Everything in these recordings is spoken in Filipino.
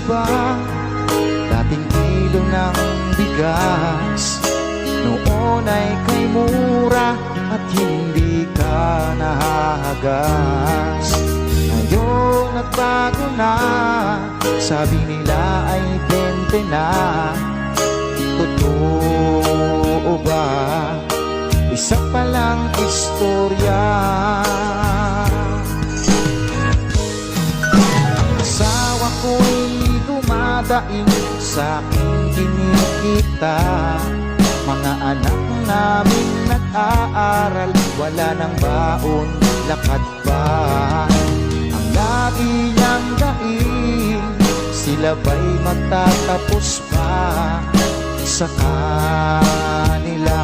ba? Dating kilo ng bigas noon ay kay mura at hindi ka nahahagas. Ngayon nagbago na, sabi nila ay 20 na. Totoo ba? Isa palang istorya. Asawa ko'y dumadaing sa aking kinikita. Mga anak namin nag-aaral, wala nang baon, lakad pa. Ang lagi niyang daing, sila ba'y magtatapos pa sa kanila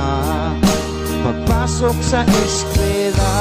pagpasok sa eskwela.